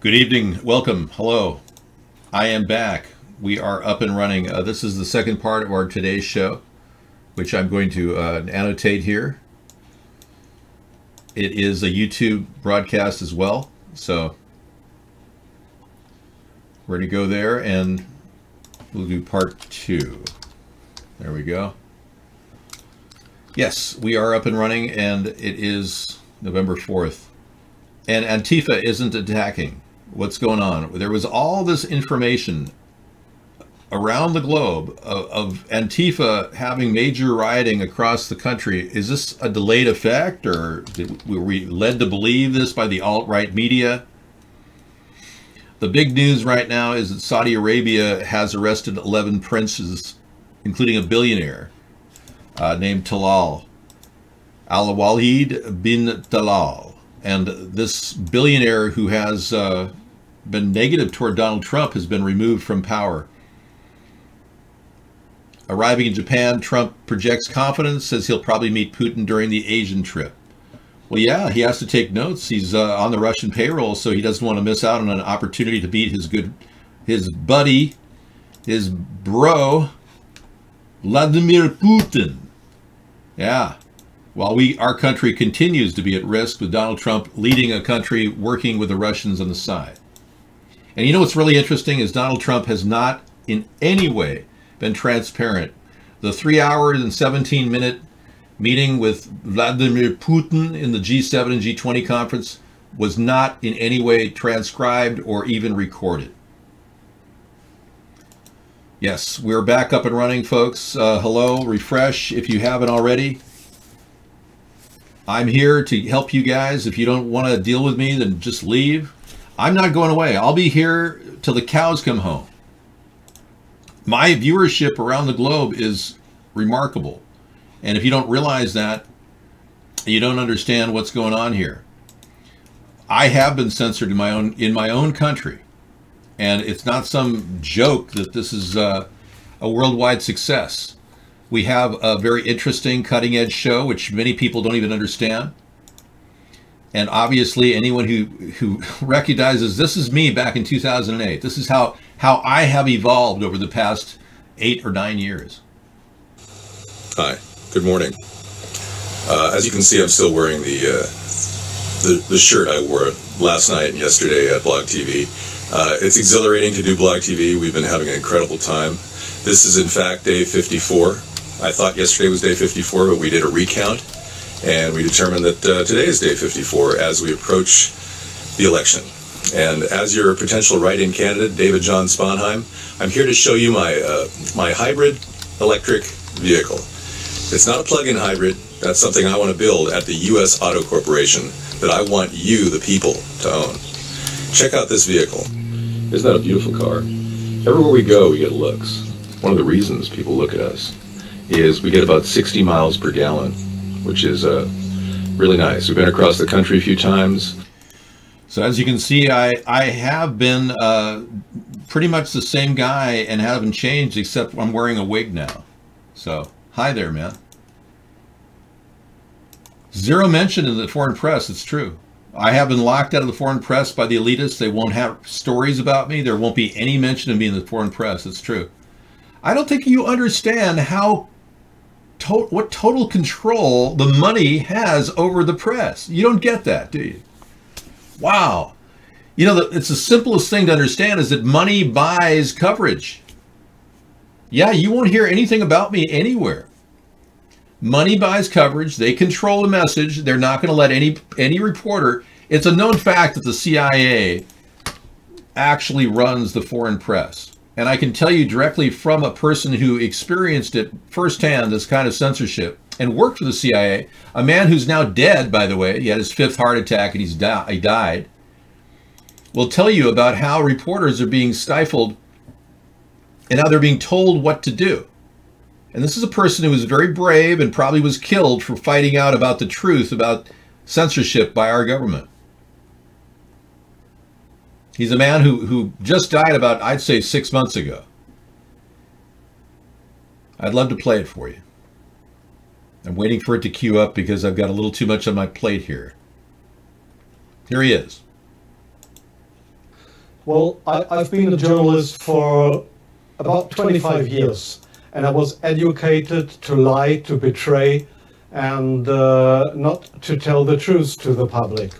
Good evening. Welcome. Hello. I am back. We are up and running. This is the second part of our today's show, which I'm going to annotate here. It is a YouTube broadcast as well. So we're going to go there and we'll do part 2. There we go. Yes, we are up and running, and it is November 4th. And Antifa isn't attacking. What's going on? There was all this information around the globe of Antifa having major rioting across the country. Is this a delayed effect, or were we led to believe this by the alt-right media? The big news right now is that Saudi Arabia has arrested 11 princes, including a billionaire named Talal, Al-Walid bin Talal. And this billionaire, who has been negative toward Donald Trump, has been removed from power. Arriving in Japan, Trump projects confidence, says he'll probably meet Putin during the Asian trip. Well, yeah, he has to take notes. He's on the Russian payroll, so he doesn't want to miss out on an opportunity to meet his buddy, his bro, Vladimir Putin. Yeah. While our country continues to be at risk, with Donald Trump leading a country working with the Russians on the side. And you know what's really interesting is Donald Trump has not in any way been transparent. The 3-hour and 17-minute meeting with Vladimir Putin in the G7 and G20 conference was not in any way transcribed or even recorded. Yes, we're back up and running, folks. Hello, refresh if you haven't already. I'm here to help you guys. If you don't want to deal with me, then just leave. I'm not going away. I'll be here till the cows come home. My viewership around the globe is remarkable. And if you don't realize that, you don't understand what's going on here. I have been censored in my own country. And it's not some joke that this is a worldwide success. We have a very interesting cutting-edge show, which many people don't even understand. And obviously, anyone who recognizes this is me back in 2008. This is how I have evolved over the past 8 or 9 years. Hi, good morning. As you can see, I'm still wearing the shirt I wore last night and yesterday at Blog TV. It's exhilarating to do Blog TV. We've been having an incredible time. This is, in fact, day 54. I thought yesterday was day 54, but we did a recount, and we determined that today is day 54 as we approach the election. And as your potential write-in candidate, David John Sponheim, I'm here to show you my hybrid electric vehicle. It's not a plug-in hybrid. That's something I want to build at the U.S. Auto Corporation that I want you, the people, to own. Check out this vehicle. Isn't that a beautiful car? Everywhere we go, we get looks. One of the reasons people look at us is we get about 60 miles per gallon, which is really nice. We've been across the country a few times. So as you can see, I have been pretty much the same guy and haven't changed, except I'm wearing a wig now. So, hi there, man. Zero mention in the foreign press, it's true. I have been locked out of the foreign press by the elitists. They won't have stories about me. There won't be any mention of me in the foreign press, it's true. I don't think you understand what total control the money has over the press. You don't get that, do you? Wow. You know, it's the simplest thing to understand is that money buys coverage. Yeah, you won't hear anything about me anywhere. Money buys coverage. They control the message. They're not going to let any reporter. It's a known fact that the CIA actually runs the foreign press. And I can tell you directly from a person who experienced it firsthand, this kind of censorship, and worked for the CIA, a man who's now dead, by the way, he had his 5th heart attack and he died, will tell you about how reporters are being stifled and how they're being told what to do. And this is a person who was very brave and probably was killed for fighting out about the truth about censorship by our government. He's a man who just died about, I'd say, 6 months ago. I'd love to play it for you. I'm waiting for it to queue up because I've got a little too much on my plate here. Here he is. Well, I've been a journalist for about 25 years, and I was educated to lie, to betray, and not to tell the truth to the public.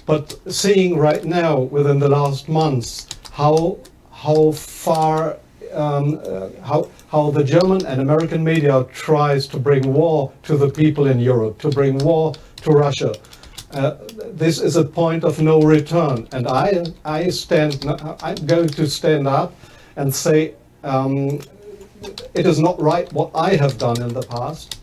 But seeing right now, within the last months, how far, how the German and American media tries to bring war to the people in Europe, to bring war to Russia. This is a point of no return, and I'm going to stand up and say it is not right what I have done in the past,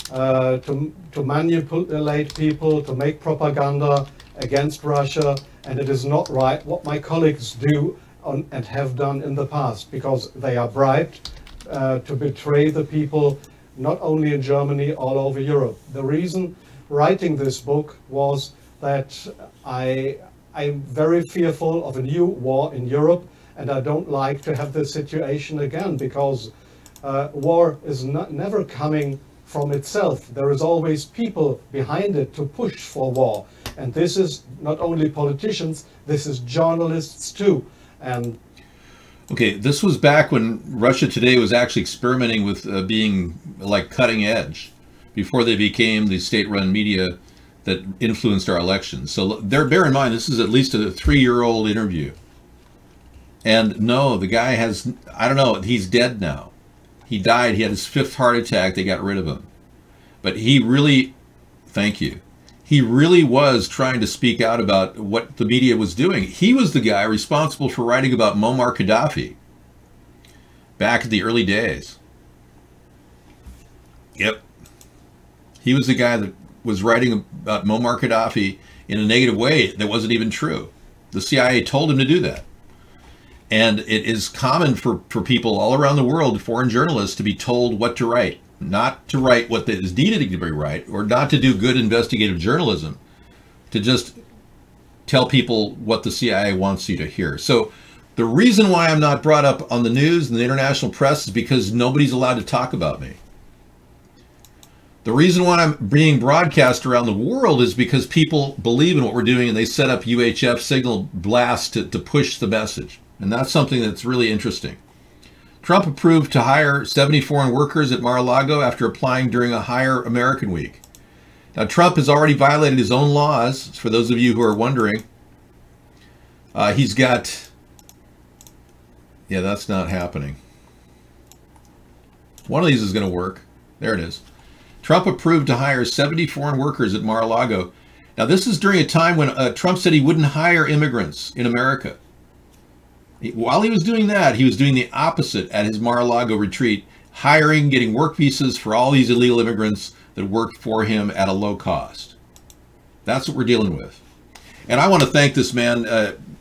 to manipulate people, to make propaganda against Russia, and it is not right what my colleagues do and have done in the past, because they are bribed to betray the people, not only in Germany, all over Europe. The reason writing this book was that I'm very fearful of a new war in Europe, and I don't like to have this situation again, because war is never coming from itself. There is always people behind it to push for war. And this is not only politicians, this is journalists too. And okay, this was back when Russia Today was actually experimenting with being like cutting edge, before they became the state-run media that influenced our elections. So bear in mind, this is at least a 3-year-old interview. And no, the guy has, I don't know, he's dead now. He died, he had his 5th heart attack, they got rid of him. But he really, thank you, he really was trying to speak out about what the media was doing. He was the guy responsible for writing about Muammar Gaddafi back in the early days. Yep. He was the guy that was writing about Muammar Gaddafi in a negative way that wasn't even true. The CIA told him to do that. And it is common for people all around the world, foreign journalists, to be told what to write. Not to write what is needed to be right, or not to do good investigative journalism, to just tell people what the CIA wants you to hear. So the reason why I'm not brought up on the news and the international press is because nobody's allowed to talk about me. The reason why I'm being broadcast around the world is because people believe in what we're doing, and they set up UHF signal blasts to push the message. And that's something that's really interesting. Trump approved to hire 70 foreign workers at Mar-a-Lago after applying during a Hire American Week. Now, Trump has already violated his own laws, for those of you who are wondering. He's got... Yeah, that's not happening. One of these is going to work. There it is. Trump approved to hire 70 foreign workers at Mar-a-Lago. Now, this is during a time when Trump said he wouldn't hire immigrants in America. While he was doing that, he was doing the opposite at his Mar-a-Lago retreat, hiring, getting work visas for all these illegal immigrants that worked for him at a low cost. That's what we're dealing with. And I want to thank this man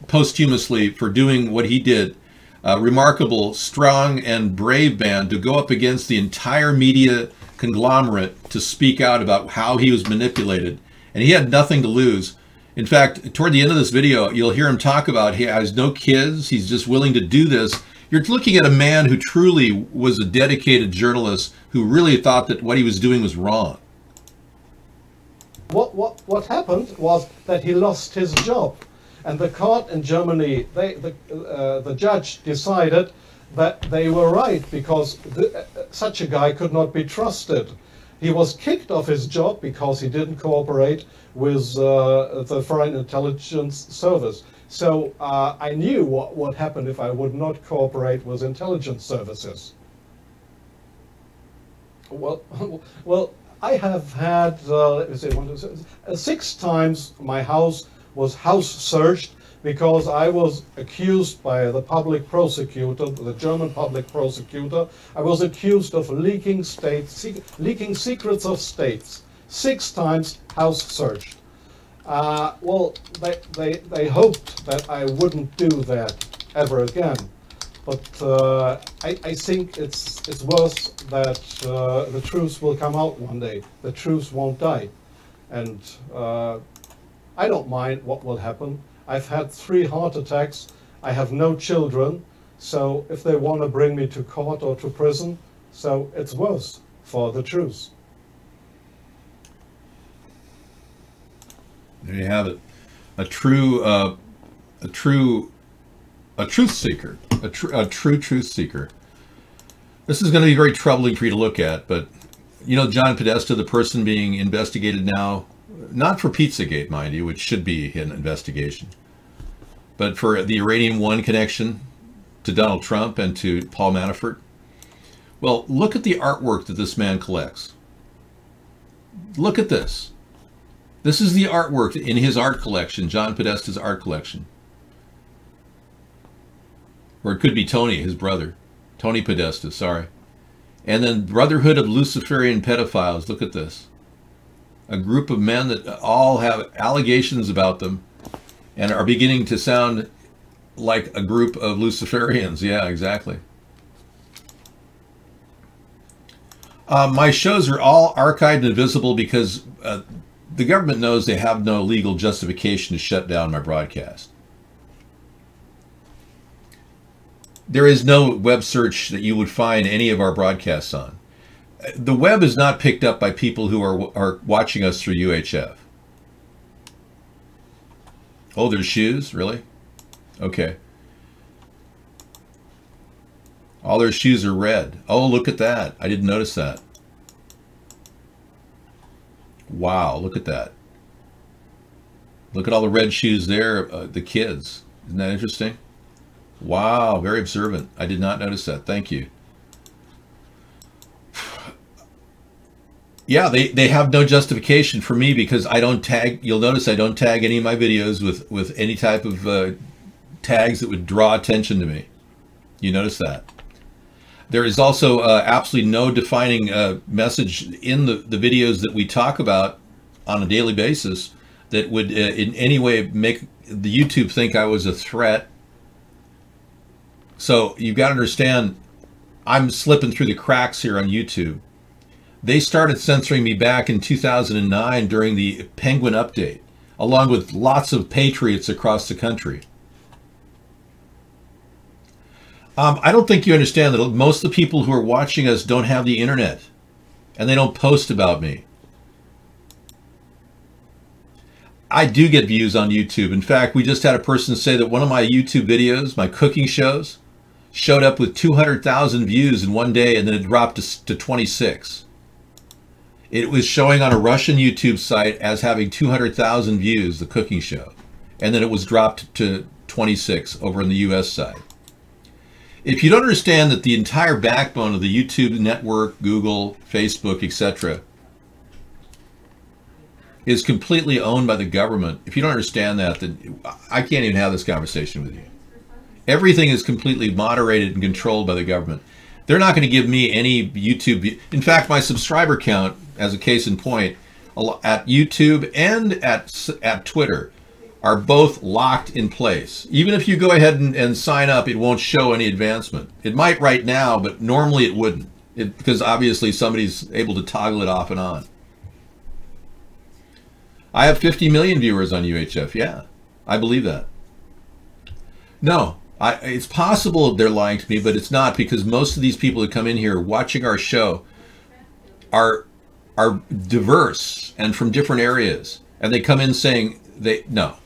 posthumously for doing what he did. A remarkable, strong, and brave man to go up against the entire media conglomerate to speak out about how he was manipulated. And he had nothing to lose. In fact, toward the end of this video, you'll hear him talk about he has no kids. He's just willing to do this. You're looking at a man who truly was a dedicated journalist who really thought that what he was doing was wrong. What happened was that he lost his job. And the court in Germany, the judge decided that they were right, because such a guy could not be trusted. He was kicked off his job because he didn't cooperate with the Foreign Intelligence Service. So I knew what would happen if I would not cooperate with intelligence services. Well, I have had, let me see, 6 times my house was house searched because I was accused by the public prosecutor, the German public prosecutor. I was accused of leaking secrets of states. 6 times house searched. Well, they hoped that I wouldn't do that ever again. But I think it's worse that the truth will come out one day. The truth won't die. And I don't mind what will happen. I've had 3 heart attacks. I have no children. So if they want to bring me to court or to prison, so it's worse for the truth. There you have it. A true a truth seeker, a true truth seeker. This is going to be very troubling for you to look at, but you know, John Podesta, the person being investigated now, not for Pizzagate, mind you, which should be an investigation, but for the Uranium One connection to Donald Trump and to Paul Manafort. Well, look at the artwork that this man collects. Look at this. This is the artwork in his art collection, John Podesta's art collection. Or it could be Tony, his brother. Tony Podesta, sorry. And then Brotherhood of Luciferian Pedophiles. Look at this. A group of men that all have allegations about them and are beginning to sound like a group of Luciferians. Yeah, exactly. My shows are all archived and visible because the government knows they have no legal justification to shut down my broadcast. There is no web search that you would find any of our broadcasts on. The web is not picked up by people who are watching us through UHF. Oh, there's shoes? Really? Okay. All their shoes are red. Oh, look at that. I didn't notice that. Wow, look at that. Look at all the red shoes there, the kids. Isn't that interesting? Wow, very observant. I did not notice that. Thank you. Yeah, they have no justification for me because I don't tag. You'll notice I don't tag any of my videos with any type of tags that would draw attention to me. You notice that. There is also absolutely no defining message in the videos that we talk about on a daily basis that would in any way make the YouTube think I was a threat. So you've got to understand, I'm slipping through the cracks here on YouTube. They started censoring me back in 2009 during the Penguin update, along with lots of patriots across the country. I don't think you understand that most of the people who are watching us don't have the internet, and they don't post about me. I do get views on YouTube. In fact, we just had a person say that one of my YouTube videos, my cooking shows, showed up with 200,000 views in one day, and then it dropped to 26. It was showing on a Russian YouTube site as having 200,000 views, the cooking show, and then it was dropped to 26 over on the US side. If you don't understand that the entire backbone of the YouTube network, Google, Facebook, etc., is completely owned by the government, if you don't understand that, then I can't even have this conversation with you. Everything is completely moderated and controlled by the government. They're not going to give me any YouTube. In fact, my subscriber count, as a case in point, at YouTube and at Twitter, are both locked in place. Even if you go ahead and sign up, it won't show any advancement. It might right now, but normally it wouldn't, because obviously somebody's able to toggle it off and on. I have 50 million viewers on UHF. Yeah, I believe that. No, it's possible they're lying to me, but it's not, because most of these people that come in here watching our show are diverse and from different areas, and they come in saying no.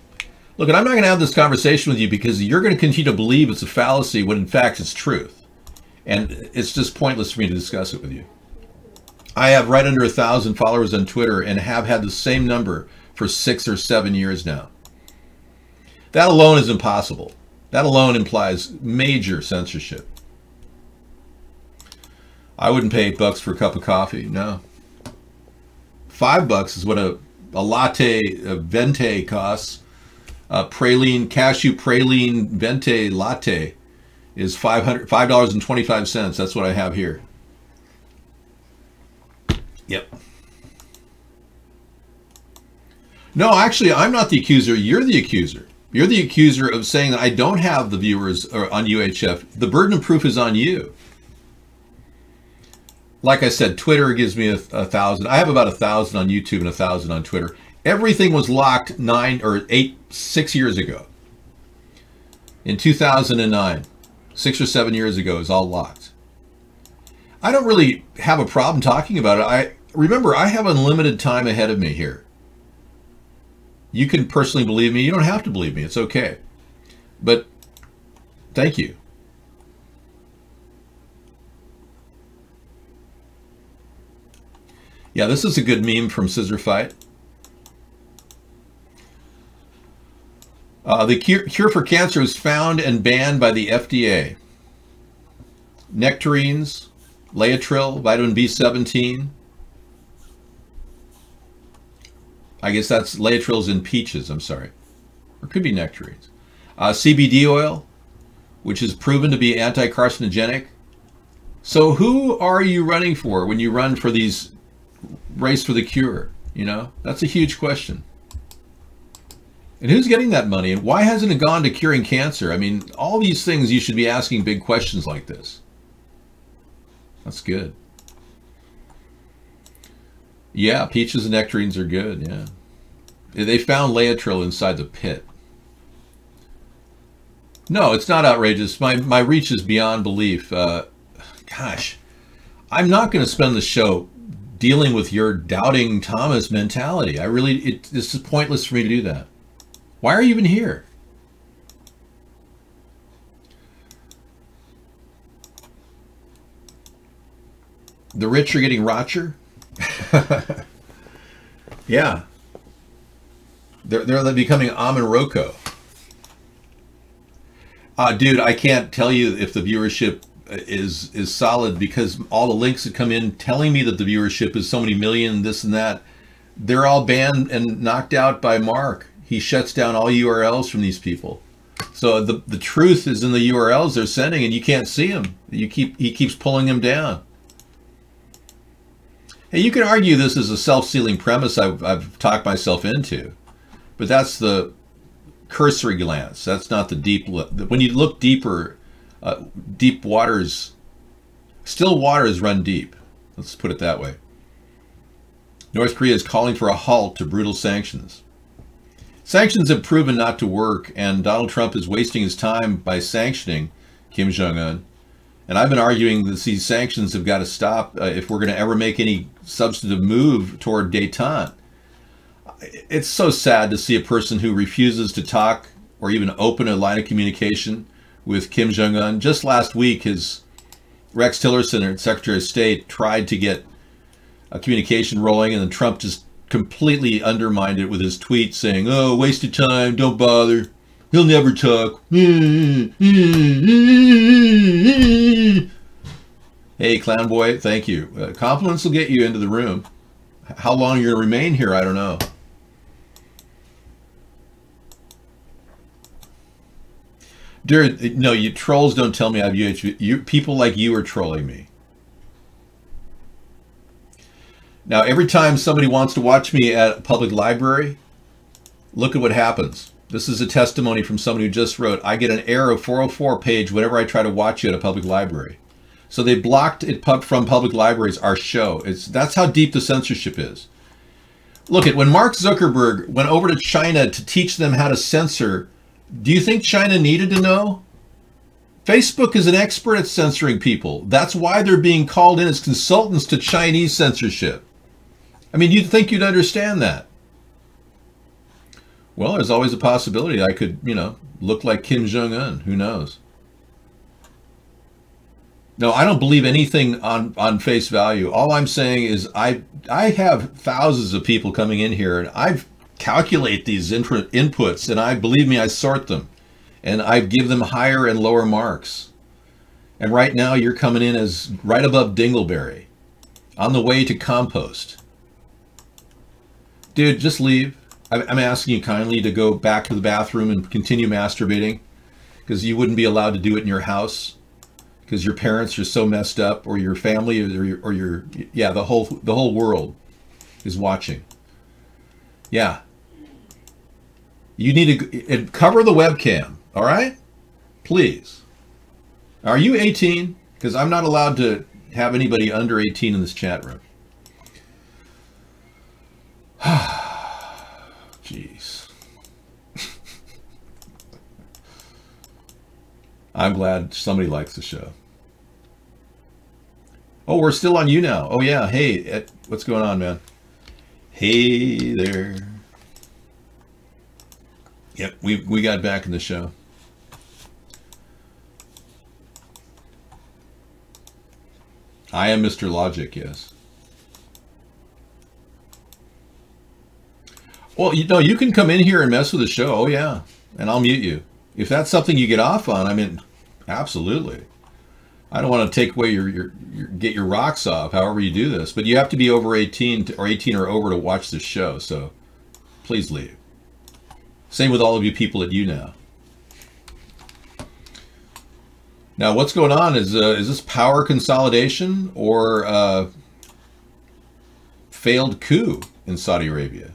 Look, I'm not going to have this conversation with you because you're going to continue to believe it's a fallacy when in fact it's truth. And it's just pointless for me to discuss it with you. I have right under 1,000 followers on Twitter and have had the same number for 6 or 7 years now. That alone is impossible. That alone implies major censorship. I wouldn't pay $8 for a cup of coffee, no. $5 is what a latte, a venti costs. Cashew praline venti latte is $5.25. That's what I have here. Yep. No, actually, I'm not the accuser. You're the accuser. You're the accuser of saying that I don't have the viewers on UHF. The burden of proof is on you. Like I said, Twitter gives me 1,000. I have about 1,000 on YouTube and 1,000 on Twitter. Everything was locked 6 years ago. In 2009, 6 or 7 years ago, it was all locked. I don't really have a problem talking about it. Remember, I have unlimited time ahead of me here. You can personally believe me. You don't have to believe me. It's okay. But Thank you. Yeah, this is a good meme from Scissor Fight. The cure for cancer is found and banned by the FDA. Nectarines, Laetrile, vitamin B17. I guess that's Laetril's in peaches, I'm sorry. Or it could be nectarines. CBD oil, which is proven to be anti-carcinogenic. So who are you running for when you run for these race for the cure? You know, that's a huge question. And who's getting that money? And why hasn't it gone to curing cancer? I mean, all these things, you should be asking big questions like this. That's good. Yeah, peaches and nectarines are good, yeah. They found Laetrile inside the pit. No, it's not outrageous. My reach is beyond belief. Gosh, I'm not going to spend the show dealing with your doubting Thomas mentality. This is pointless for me to do that. Why are you even here? The rich are getting richer? Yeah. They're becoming Amin Rocco. Dude, I can't tell you if the viewership is solid, because all the links that come in telling me that the viewership is so many million, this and that, they're all banned and knocked out by Mark. He shuts down all URLs from these people. So the truth is in the URLs they're sending, and you can't see them. He keeps pulling them down. Hey, you can argue this is a self-sealing premise I've talked myself into, but that's the cursory glance. That's not the deep look. When you look deeper, deep waters, still waters run deep. Let's put it that way. North Korea is calling for a halt to brutal sanctions. Sanctions have proven not to work, and Donald Trump is wasting his time by sanctioning Kim Jong-un. And I've been arguing that these sanctions have got to stop if we're going to ever make any substantive move toward détente. It's so sad to see a person who refuses to talk or even open a line of communication with Kim Jong-un. Just last week, his Rex Tillerson, Secretary of State, tried to get a communication rolling, and then Trump just completely undermined it with his tweet saying, "Oh, wasted time, don't bother. He'll never talk." Hey, Clown Boy, thank you. Compliments will get you into the room. How long you're going to remain here, I don't know. Dude, no, you trolls don't tell me I have UHV. People like you are trolling me. Now, every time somebody wants to watch me at a public library, look at what happens. This is a testimony from somebody who just wrote, I get an error of 404 page whenever I try to watch you at a public library. So they blocked it from public libraries, our show. That's how deep the censorship is. Look, when Mark Zuckerberg went over to China to teach them how to censor, do you think China needed to know? Facebook is an expert at censoring people. That's why they're being called in as consultants to Chinese censorship. I mean, you'd think you'd understand that. Well, there's always a possibility I could, look like Kim Jong-un. Who knows? No, I don't believe anything on face value. All I'm saying is I have thousands of people coming in here, and I calculate these inputs, and believe me, I sort them. And I give them higher and lower marks. And right now you're coming in as right above Dingleberry, on the way to compost. Dude, just leave. I'm asking you kindly to go back to the bathroom and continue masturbating, because you wouldn't be allowed to do it in your house because your parents are so messed up, or your family, or your the whole world is watching. Yeah. You need to cover the webcam, all right? Please. Are you 18? Because I'm not allowed to have anybody under 18 in this chat room. Jeez. I'm glad somebody likes the show. Oh, we're still on you now. Oh, yeah. Hey, what's going on, man? Hey there. Yep, we got back in the show. I am Mr. Logic, yes. Well, you can come in here and mess with the show. Oh, yeah. And I'll mute you. If that's something you get off on, I mean, absolutely. I don't want to take away get your rocks off, however you do this. But you have to be over 18 or 18 or over to watch this show. So please leave. Same with all of you people at YouNow. Now, what's going on is this power consolidation or failed coup in Saudi Arabia?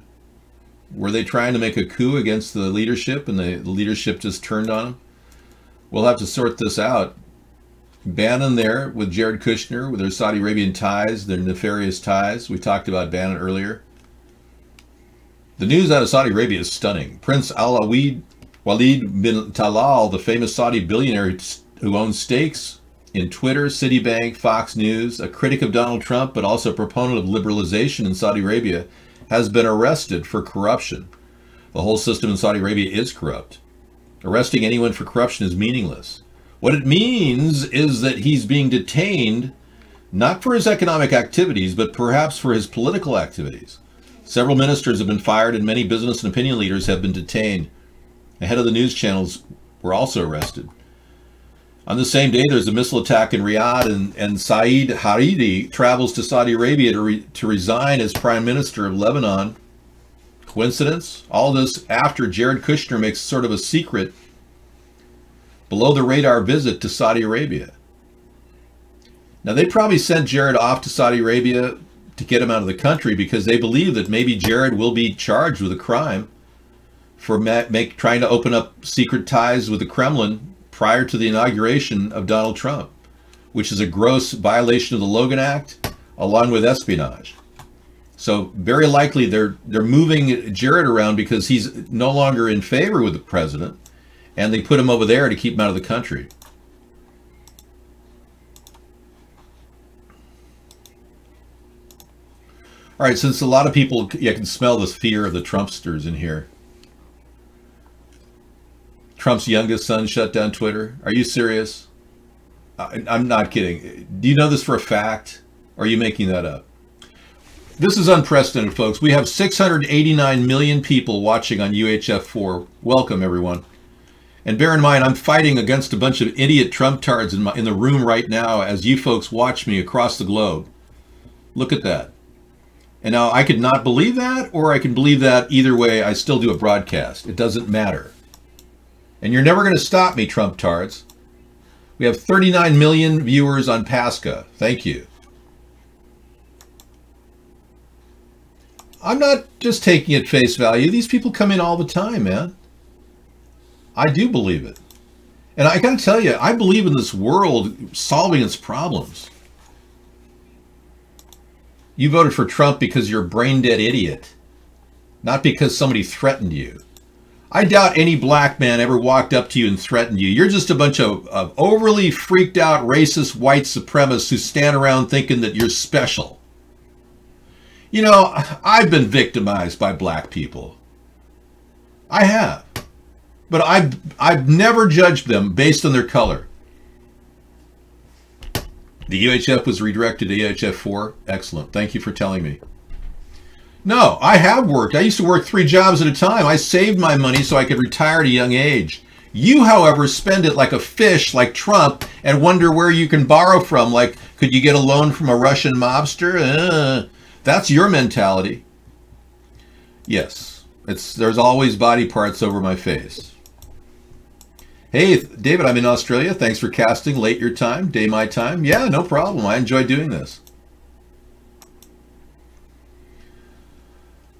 Were they trying to make a coup against the leadership and the leadership just turned on them? We'll have to sort this out. Bannon there with Jared Kushner with their Saudi Arabian ties, their nefarious ties. We talked about Bannon earlier. The news out of Saudi Arabia is stunning. Prince Walid bin Talal, the famous Saudi billionaire who owns stakes in Twitter, Citibank, Fox News, a critic of Donald Trump, but also a proponent of liberalization in Saudi Arabia, has been arrested for corruption. The whole system in Saudi Arabia is corrupt. Arresting anyone for corruption is meaningless. What it means is that he's being detained not for his economic activities, but perhaps for his political activities. Several ministers have been fired and many business and opinion leaders have been detained. The head of the news channels were also arrested. On the same day, there's a missile attack in Riyadh, and Saeed Hariri travels to Saudi Arabia to resign as prime minister of Lebanon. Coincidence? All this after Jared Kushner makes sort of a secret, below-the-radar visit to Saudi Arabia. Now, they probably sent Jared off to Saudi Arabia to get him out of the country because they believe that maybe Jared will be charged with a crime for trying to open up secret ties with the Kremlin prior to the inauguration of Donald Trump, which is a gross violation of the Logan Act, along with espionage. So very likely they're moving Jared around because he's no longer in favor with the president, and they put him over there to keep him out of the country. All right, since a lot of people, you can smell the fear of the Trumpsters in here. Trump's youngest son shut down Twitter. Are you serious? I'm not kidding. Do you know this for a fact? Or are you making that up? This is unprecedented, folks. We have 689 million people watching on UHF4. Welcome, everyone. And bear in mind, I'm fighting against a bunch of idiot Trump-tards in the room right now as you folks watch me across the globe. Look at that. And now I could not believe that, or I can believe that. Either way, I still do a broadcast. It doesn't matter. And you're never going to stop me, Trump-tards. We have 39 million viewers on Pasca. Thank you. I'm not just taking it face value. These people come in all the time, man. I do believe it. And I got to tell you, I believe in this world solving its problems. You voted for Trump because you're a brain-dead idiot, not because somebody threatened you. I doubt any black man ever walked up to you and threatened you. You're just a bunch of overly freaked out racist white supremacists who stand around thinking that you're special. You know, I've been victimized by black people. I have. But I've never judged them based on their color. The UHF was redirected to UHF4. Excellent. Thank you for telling me. No, I have worked. I used to work 3 jobs at a time. I saved my money so I could retire at a young age. You, however, spend it like a fish, like Trump, and wonder where you can borrow from. Like, could you get a loan from a Russian mobster? That's your mentality. Yes, there's always body parts over my face. Hey, David, I'm in Australia. Thanks for casting late your time, day my time. Yeah, no problem. I enjoy doing this.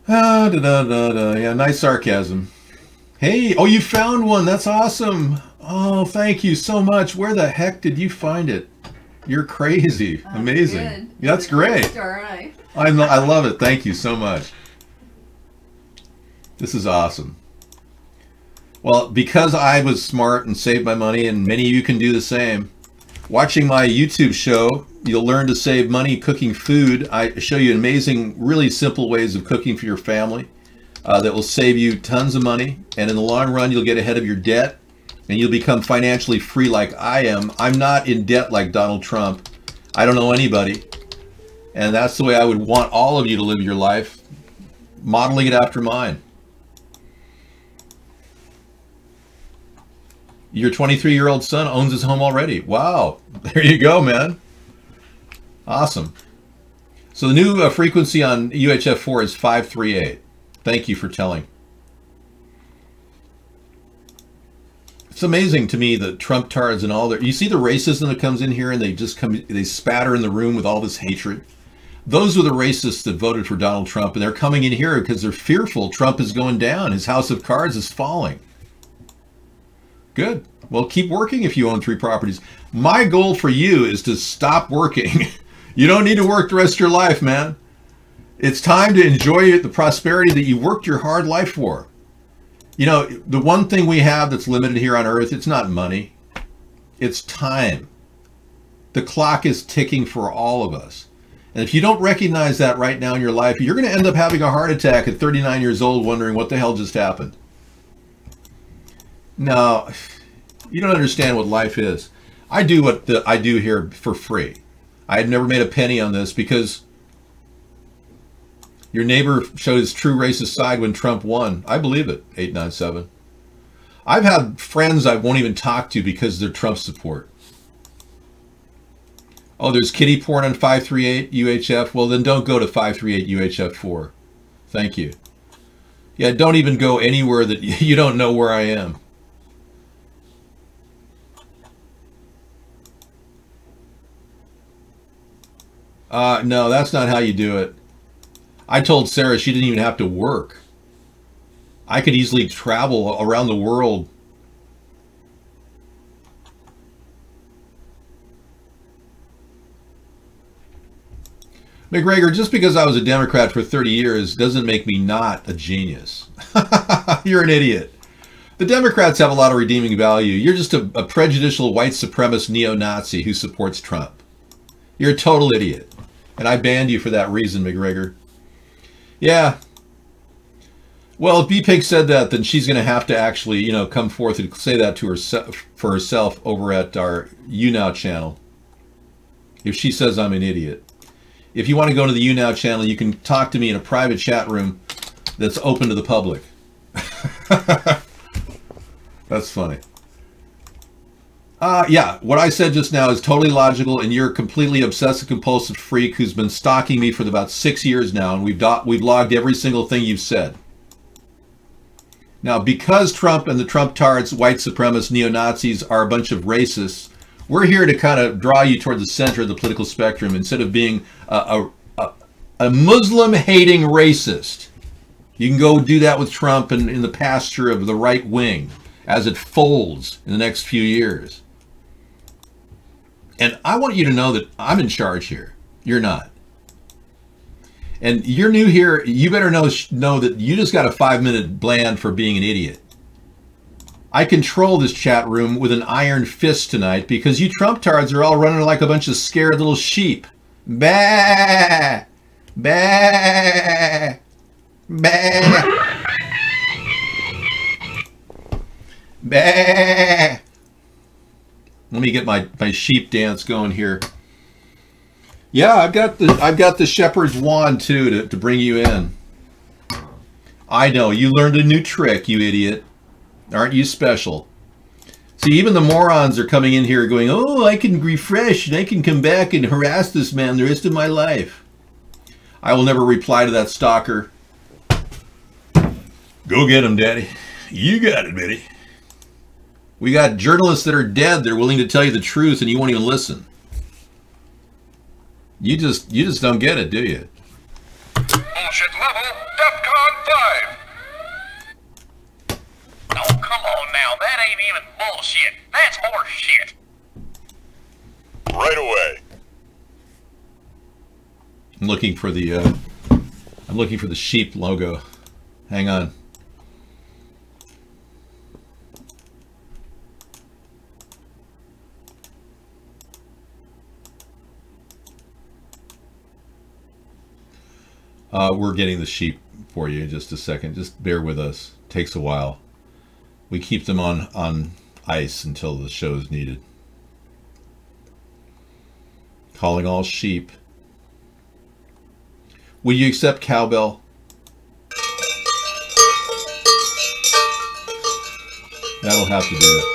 Yeah, nice sarcasm. Hey, oh, you found one. That's awesome. Oh, thank you so much. Where the heck did you find it? You're crazy. Amazing. Good. That's great. I love it. Thank you so much. This is awesome. Well, because I was smart and saved my money, and many of you can do the same, watching my YouTube show, you'll learn to save money cooking food. I show you amazing, really simple ways of cooking for your family that will save you tons of money. And in the long run, you'll get ahead of your debt and you'll become financially free like I am. I'm not in debt like Donald Trump. I don't know anybody. And that's the way I would want all of you to live your life, modeling it after mine. Your 23-year-old son owns his home already. Wow. There you go, man. Awesome. So the new frequency on UHF4 is 538. Thank you for telling. It's amazing to me the Trump tards and all that. You see the racism that comes in here and they just come, they spatter in the room with all this hatred. Those were the racists that voted for Donald Trump, and they're coming in here because they're fearful Trump is going down. His house of cards is falling. Good. Well, keep working if you own 3 properties. My goal for you is to stop working. You don't need to work the rest of your life, man. It's time to enjoy the prosperity that you worked your hard life for. You know, the one thing we have that's limited here on Earth, it's not money. It's time. The clock is ticking for all of us. And if you don't recognize that right now in your life, you're going to end up having a heart attack at 39 years old wondering what the hell just happened. No, you don't understand what life is. I do what I do here for free. I had never made a penny on this because your neighbor showed his true racist side when Trump won. I believe it, 897. I've had friends I won't even talk to because of their Trump support. Oh, there's kitty porn on 538 UHF. Well, then don't go to 538 UHF4. Thank you. Yeah, don't even go anywhere that you don't know where I am. No, that's not how you do it. I told Sarah she didn't even have to work. I could easily travel around the world. McGregor, just because I was a Democrat for 30 years doesn't make me not a genius. You're an idiot. The Democrats have a lot of redeeming value. You're just a prejudicial white supremacist neo-Nazi who supports Trump. You're a total idiot. And I banned you for that reason, McGregor. Yeah. Well, if B-Pig said that, then she's going to have to actually, you know, come forth and say that to herself for herself over at our YouNow channel. If she says I'm an idiot. If you want to go to the YouNow channel, you can talk to me in a private chat room that's open to the public. That's funny. Yeah, what I said just now is totally logical, and you're a completely obsessive-compulsive freak who's been stalking me for about 6 years now, and we've logged every single thing you've said. Now, because Trump and the Trump tards, white supremacist neo-Nazis, are a bunch of racists, we're here to kind of draw you toward the center of the political spectrum instead of being a Muslim-hating racist. You can go do that with Trump and in the pasture of the right wing as it folds in the next few years. And I want you to know that I'm in charge here. You're not. And you're new here. You better know that you just got a 5-minute bland for being an idiot. I control this chat room with an iron fist tonight because you Trump tards are all running like a bunch of scared little sheep. Bah! Bah! Bah! Bah! Let me get my sheep dance going here. Yeah, I've got the shepherd's wand too to bring you in. I know, you learned a new trick, you idiot. Aren't you special? See, even the morons are coming in here going, oh, I can refresh and I can come back and harass this man the rest of my life. I will never reply to that stalker. Go get him, Daddy. You got it, Betty. We got journalists that are dead. They're willing to tell you the truth and you won't even listen. You just don't get it, do you? Bullshit level, DEFCON 5. Oh, come on now. That ain't even bullshit. That's horse shit. Right away. I'm looking for the sheep logo. Hang on. We're getting the sheep for you in just a second. Just bear with us. Takes a while. We keep them on ice until the show is needed. Calling all sheep. Will you accept cowbell? That'll have to do it.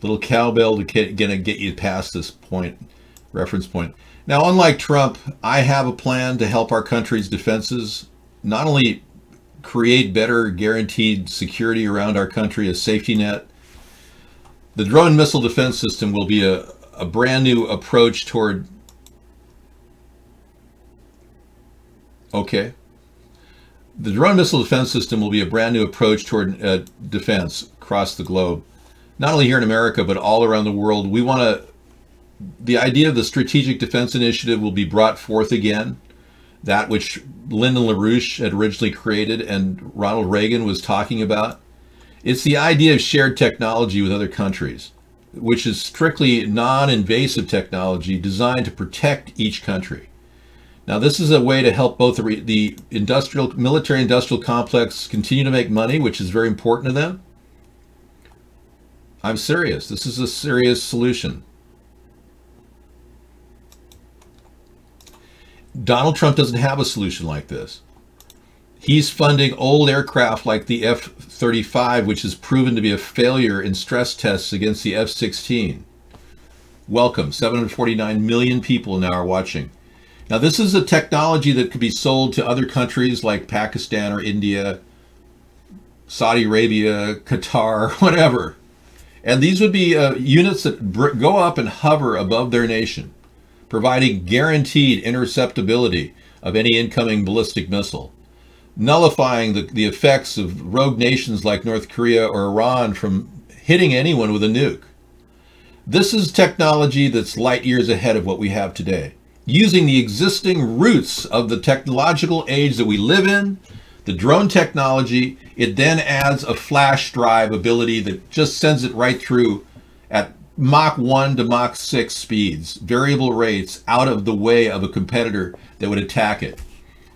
Little cowbell to get you past this point, reference point. Now, unlike Trump, I have a plan to help our country's defenses not only create better guaranteed security around our country, a safety net. The drone missile defense system will be a brand new approach toward, okay. The drone missile defense system will be a brand new approach toward defense across the globe. Not only here in America, but all around the world. We want to, the idea of the Strategic Defense Initiative will be brought forth again. That which Lyndon LaRouche had originally created and Ronald Reagan was talking about. It's the idea of shared technology with other countries, which is strictly non-invasive technology designed to protect each country. Now, this is a way to help both the military-industrial complex continue to make money, which is very important to them. I'm serious. This is a serious solution. Donald Trump doesn't have a solution like this. He's funding old aircraft like the F-35, which has proven to be a failure in stress tests against the F-16. Welcome. 749 million people now are watching. Now, this is a technology that could be sold to other countries like Pakistan or India, Saudi Arabia, Qatar, whatever. And these would be units that go up and hover above their nation, providing guaranteed interceptability of any incoming ballistic missile, nullifying the effects of rogue nations like North Korea or Iran from hitting anyone with a nuke. This is technology that's light years ahead of what we have today. Using the existing roots of the technological age that we live in, the drone technology, it then adds a flash drive ability that just sends it right through at Mach 1 to Mach 6 speeds, variable rates, out of the way of a competitor that would attack it.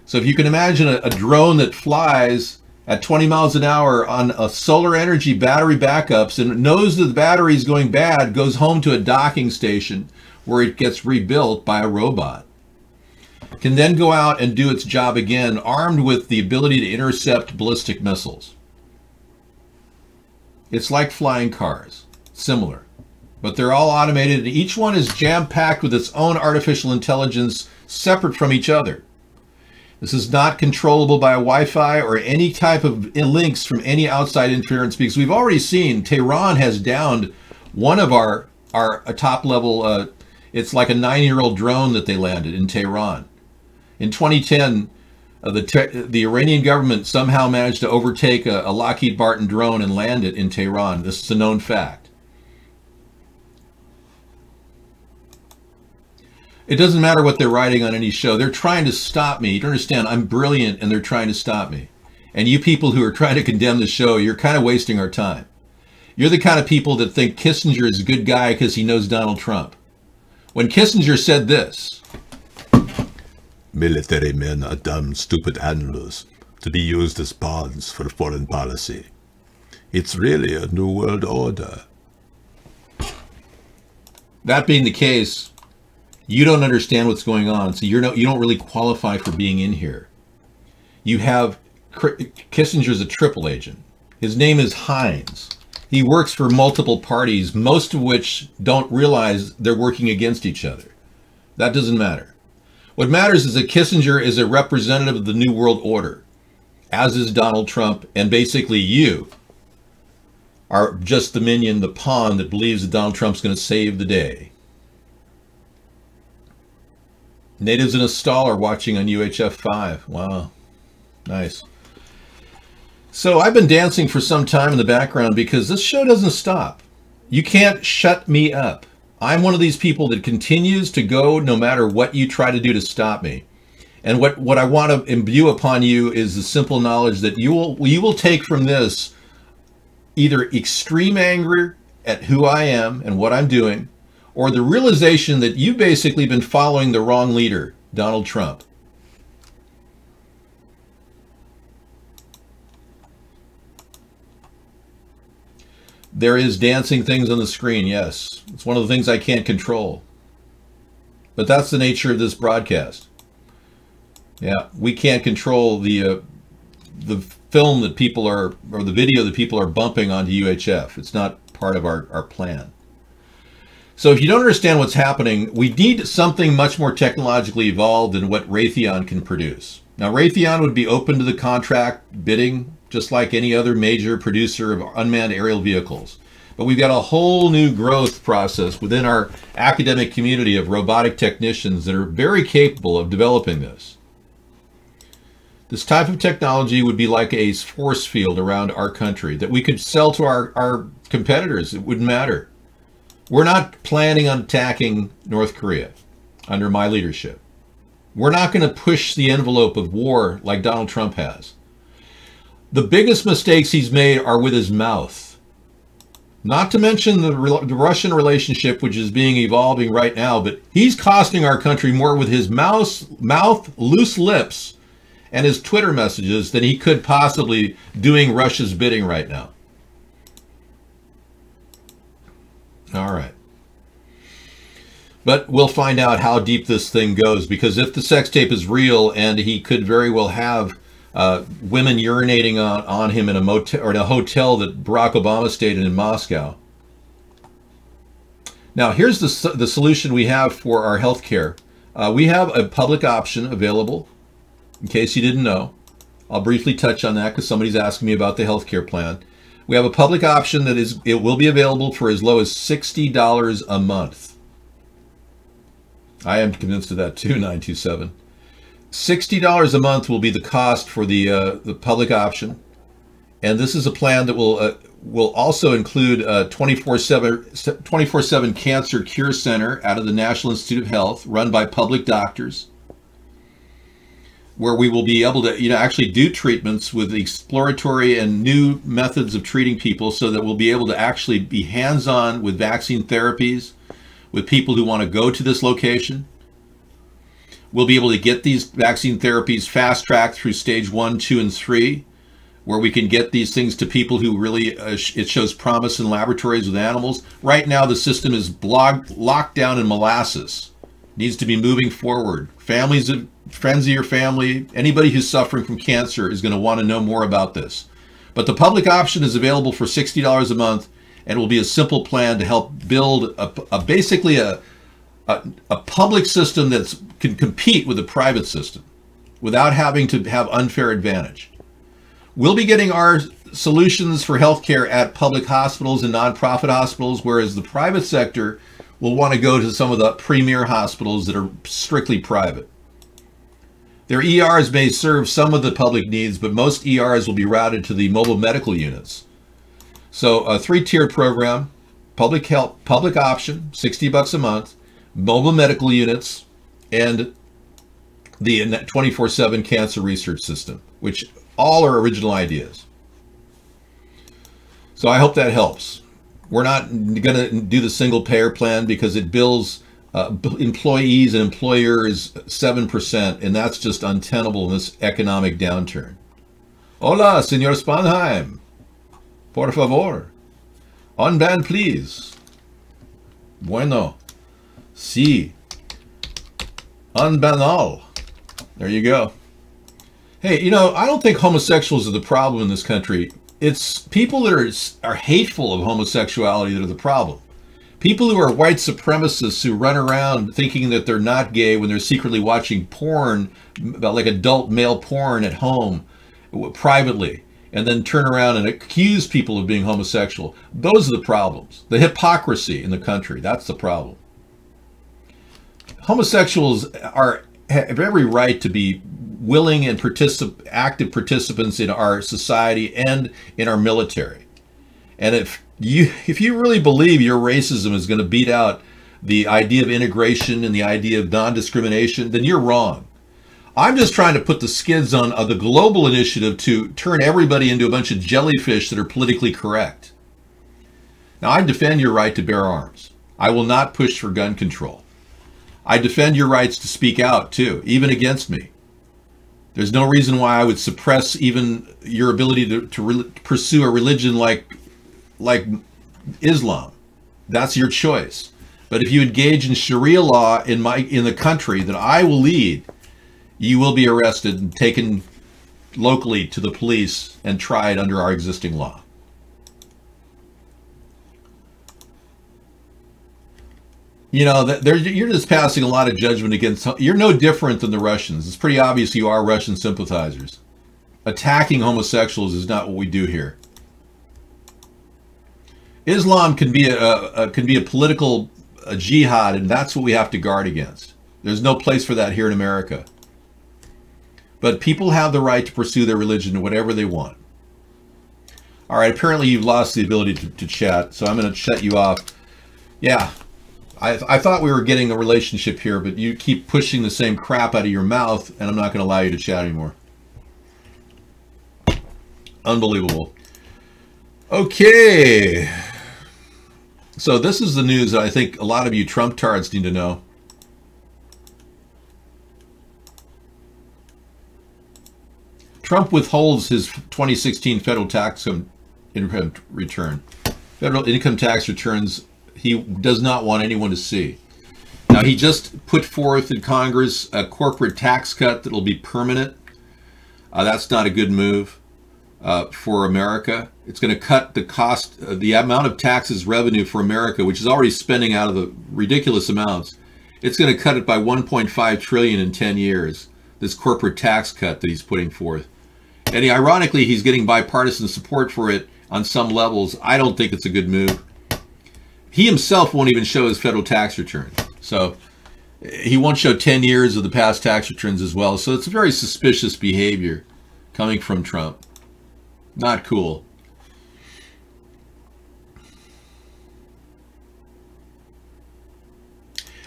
So if you can imagine a drone that flies at 20 miles an hour on a solar energy battery backups and knows that the battery is going bad, goes home to a docking station where it gets rebuilt by a robot, can then go out and do its job again, armed with the ability to intercept ballistic missiles. It's like flying cars, similar, but they're all automated, and each one is jam-packed with its own artificial intelligence separate from each other. This is not controllable by Wi-Fi or any type of links from any outside interference, because we've already seen Tehran has downed one of our top-level, it's like a 9-year-old drone that they landed in Tehran. In 2010, the Iranian government somehow managed to overtake a Lockheed Martin drone and land it in Tehran. This is a known fact. It doesn't matter what they're writing on any show. They're trying to stop me. You don't understand. I'm brilliant, and they're trying to stop me. And you people who are trying to condemn the show, you're kind of wasting our time. You're the kind of people that think Kissinger is a good guy because he knows Donald Trump. When Kissinger said this, "Military men are dumb, stupid animals to be used as pawns for foreign policy. It's really a new world order." That being the case, you don't understand what's going on, so you don't really qualify for being in here. You have Kissinger's a triple agent. His name is Hines. He works for multiple parties, most of which don't realize they're working against each other. That doesn't matter. What matters is that Kissinger is a representative of the New World Order, as is Donald Trump, and basically you are just the minion, the pawn that believes that Donald Trump's going to save the day. Natives in a stall are watching on UHF 5. Wow. Nice. So I've been dancing for some time in the background because this show doesn't stop. You can't shut me up. I'm one of these people that continues to go no matter what you try to do to stop me. And what I want to imbue upon you is the simple knowledge that you will take from this either extreme anger at who I am and what I'm doing, or the realization that you've basically been following the wrong leader, Donald Trump. There is dancing things on the screen, yes. It's one of the things I can't control. But that's the nature of this broadcast. Yeah, we can't control the film that people are, or the video that people are bumping onto UHF. It's not part of our plan. So if you don't understand what's happening, we need something much more technologically evolved than what Raytheon can produce. Now, Raytheon would be open to the contract bidding, just like any other major producer of unmanned aerial vehicles. But we've got a whole new growth process within our academic community of robotic technicians that are very capable of developing this. This type of technology would be like a force field around our country that we could sell to our competitors. It wouldn't matter. We're not planning on attacking North Korea under my leadership. We're not going to push the envelope of war like Donald Trump has. The biggest mistakes he's made are with his mouth. Not to mention the Russian relationship, which is evolving right now, but he's costing our country more with his mouth, loose lips, and his Twitter messages than he could possibly doing Russia's bidding right now. All right. But we'll find out how deep this thing goes, because if the sex tape is real, and he could very well have women urinating on him in a motel or in a hotel that Barack Obama stayed in Moscow. Now, here's the solution we have for our health care. We have a public option available, in case you didn't know. I'll briefly touch on that because somebody's asking me about the health care plan. We have a public option that it will be available for as low as $60 a month. I am convinced of that too, 927. $60 a month will be the cost for the public option. And this is a plan that will also include a 24/7 cancer cure center out of the National Institute of Health, run by public doctors, where we will be able to actually do treatments with exploratory and new methods of treating people, so that we'll be able to actually be hands-on with vaccine therapies with people who want to go to this location. We'll be able to get these vaccine therapies fast-tracked through stage 1, 2, and 3, where we can get these things to people who really, it shows promise in laboratories with animals. Right now, the system is locked down in molasses. Needs to be moving forward. Friends of your family, anybody who's suffering from cancer is going to want to know more about this. But the public option is available for $60 a month, and will be a simple plan to help build basically a public system that can compete with the private system without having to have unfair advantage. We'll be getting our solutions for healthcare at public hospitals and nonprofit hospitals, whereas the private sector will want to go to some of the premier hospitals that are strictly private. Their ERs may serve some of the public needs, but most ERs will be routed to the mobile medical units. So a 3-tiered program: public health, public option, $60 a month, mobile medical units, and the 24/7 cancer research system, which all are original ideas. So I hope that helps. We're not going to do the single payer plan because it bills employees and employers 7%, and that's just untenable in this economic downturn. Hola, Señor Sponheim. Por favor. Unban, please. Bueno. Sí. Unban all. There you go. Hey, I don't think homosexuals are the problem in this country. It's people that are hateful of homosexuality that are the problem. People who are white supremacists who run around thinking that they're not gay when they're secretly watching porn, like adult male porn at home, privately, and then turn around and accuse people of being homosexual. Those are the problems. The hypocrisy in the country, that's the problem. Homosexuals have every right to be willing and active participants in our society and in our military. And if you really believe your racism is going to beat out the idea of integration and the idea of non-discrimination, then you're wrong. I'm just trying to put the skids on the global initiative to turn everybody into a bunch of jellyfish that are politically correct. Now, I defend your right to bear arms. I will not push for gun control. I defend your rights to speak out, too, even against me. There's no reason why I would suppress even your ability to pursue a religion like Islam. That's your choice. But if you engage in Sharia law in the country that I will lead, you will be arrested and taken locally to the police and tried under our existing law. You know, you're just passing a lot of judgment against. You're no different than the Russians. It's pretty obvious you are Russian sympathizers. Attacking homosexuals is not what we do here. Islam can be a political jihad, and that's what we have to guard against. There's no place for that here in America. But people have the right to pursue their religion whatever they want. All right, apparently you've lost the ability to chat, so I'm going to shut you off. Yeah, I thought we were getting a relationship here, but you keep pushing the same crap out of your mouth, and I'm not going to allow you to chat anymore. Unbelievable. Okay. So this is the news that I think a lot of you Trump-tards need to know. Trump withholds his 2016 federal tax income return. Federal income tax returns he does not want anyone to see. Now, he just put forth in Congress a corporate tax cut that will be permanent. That's not a good move for America. It's going to cut the cost, the amount of taxes revenue for America, which is already spending out of the ridiculous amounts. It's going to cut it by 1.5 trillion in 10 years, this corporate tax cut that he's putting forth. And ironically, he's getting bipartisan support for it on some levels. I don't think it's a good move. He himself won't even show his federal tax return. So he won't show 10 years of the past tax returns as well. So it's a very suspicious behavior coming from Trump. Not cool.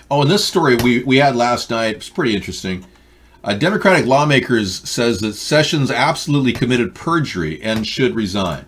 Oh, and this story we had last night was pretty interesting. Democratic lawmakers says that Sessions absolutely committed perjury and should resign.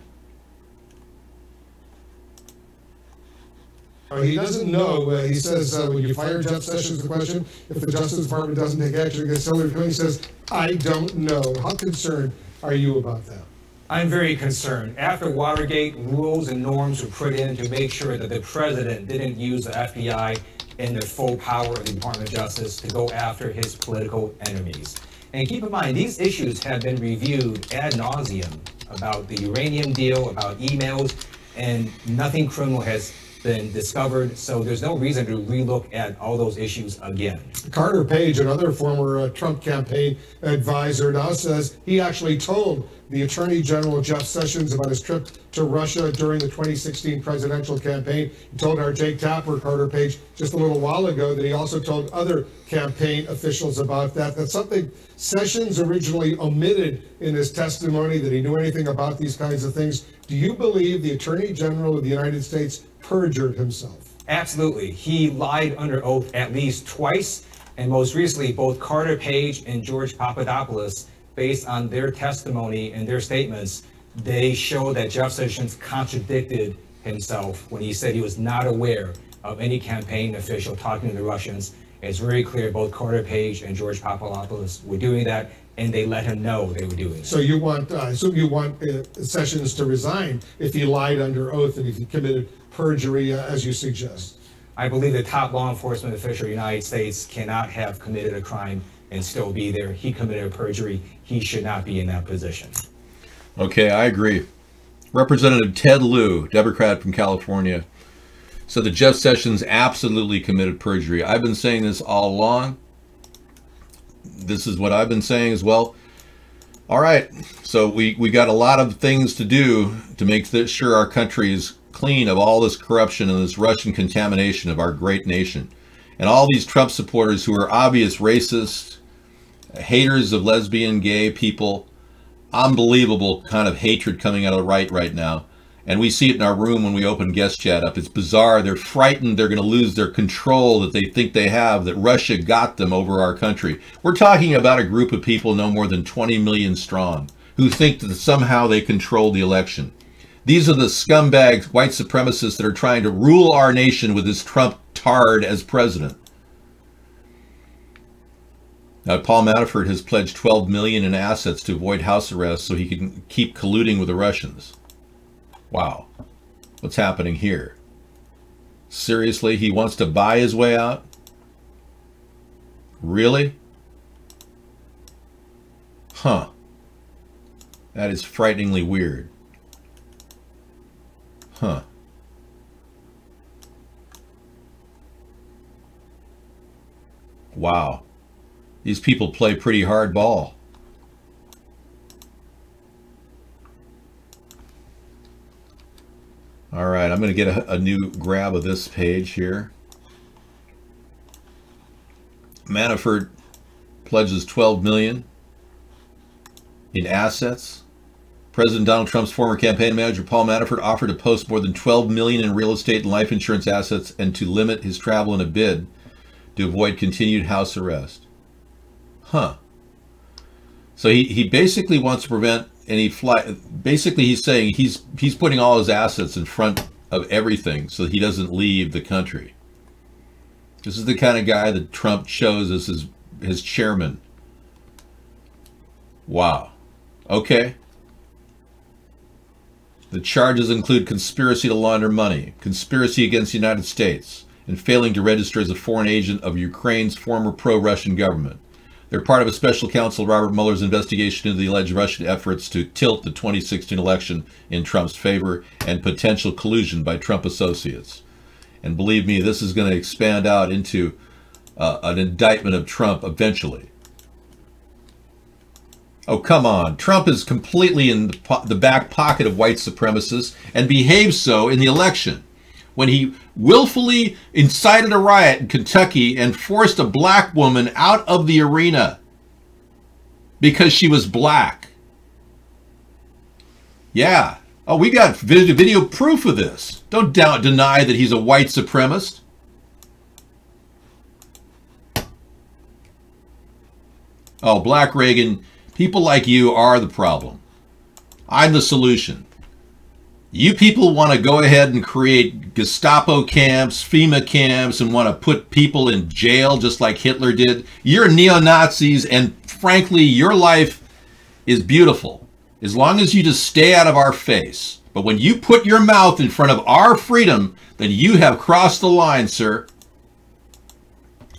He doesn't know. He says, when you fire Jeff Sessions, the question, if the Justice Department doesn't take action against Hillary Clinton, he says, I don't know. How concerned are you about that? I'm very concerned. After Watergate, rules and norms were put in to make sure that the president didn't use the FBI in their full power of the Department of Justice to go after his political enemies. And keep in mind, these issues have been reviewed ad nauseum about the uranium deal, about emails, and nothing criminal has been discovered, so there's no reason to relook at all those issues again. Carter Page, another former Trump campaign advisor, now says he actually told the Attorney General Jeff Sessions about his trip to Russia during the 2016 presidential campaign. He told our Jake Tapper, Carter Page, just a little while ago that he also told other campaign officials about that. That's something Sessions originally omitted in his testimony, that he knew anything about these kinds of things. Do you believe the Attorney General of the United States perjured himself? Absolutely. He lied under oath at least twice, and most recently both Carter Page and George Papadopoulos, based on their testimony and their statements, they show that Jeff Sessions contradicted himself when he said he was not aware of any campaign official talking to the Russians. It's very clear both Carter Page and George Papadopoulos were doing that, and they let him know they were doing it. So you want, Sessions to resign if he lied under oath and if he committed perjury, as you suggest? I believe the top law enforcement official of the United States cannot have committed a crime and still be there. He committed a perjury. He should not be in that position. Okay, I agree. Representative Ted Lieu, Democrat from California, said that Jeff Sessions absolutely committed perjury. I've been saying this all along. This is what I've been saying as well. All right, so we got a lot of things to do to make sure our country is clean of all this corruption and this Russian contamination of our great nation. And all these Trump supporters who are obvious racists, haters of lesbian, gay people, unbelievable kind of hatred coming out of the right now. And we see it in our room when we open guest chat up. It's bizarre. They're frightened they're going to lose their control that they think they have, that Russia got them over our country. We're talking about a group of people no more than 20 million strong who think that somehow they control the election. These are the scumbags, white supremacists that are trying to rule our nation with this Trump tard as president. Now, Paul Manafort has pledged $12 million in assets to avoid house arrest so he can keep colluding with the Russians. Wow. what's happening here. Seriously, he wants to buy his way out? Really? Huh. That is frighteningly weird. Huh. Wow. These people play pretty hard ball. All right, I'm going to get a new grab of this page here. Manafort pledges $12 million in assets. President Donald Trump's former campaign manager Paul Manafort offered to post more than $12 million in real estate and life insurance assets and to limit his travel in a bid to avoid continued house arrest. Huh. So he basically wants to prevent any flight. Basically, he's saying he's putting all his assets in front of everything so that he doesn't leave the country. This is the kind of guy that Trump chose as his chairman. Wow. Okay. The charges include conspiracy to launder money, conspiracy against the United States, and failing to register as a foreign agent of Ukraine's former pro-Russian government. They're part of a special counsel Robert Mueller's investigation into the alleged Russian efforts to tilt the 2016 election in Trump's favor and potential collusion by Trump associates. And believe me, this is going to expand out into an indictment of Trump eventually. Oh, come on. Trump is completely in the back pocket of white supremacists and behaves so in the election, when he willfully incited a riot in Kentucky and forced a black woman out of the arena because she was black. Yeah. Oh, we got video proof of this. Don't deny that he's a white supremacist. Oh, Black Reagan, people like you are the problem. I'm the solution. You people want to go ahead and create Gestapo camps, FEMA camps, and want to put people in jail just like Hitler did. You're neo-Nazis, and frankly, your life is beautiful as long as you just stay out of our face. But when you put your mouth in front of our freedom, then you have crossed the line, sir.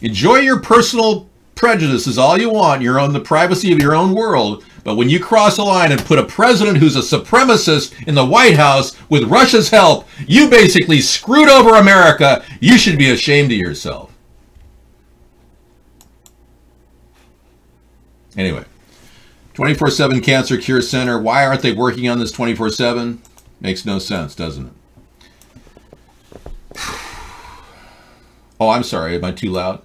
Enjoy your personal prejudices all you want, the privacy of your own world. But when you cross a line and put a president who's a supremacist in the White House with Russia's help, you basically screwed over America. You should be ashamed of yourself. Anyway, 24/7 Cancer Cure Center. Why aren't they working on this 24/7? Makes no sense, doesn't it? Oh, I'm sorry. Am I too loud?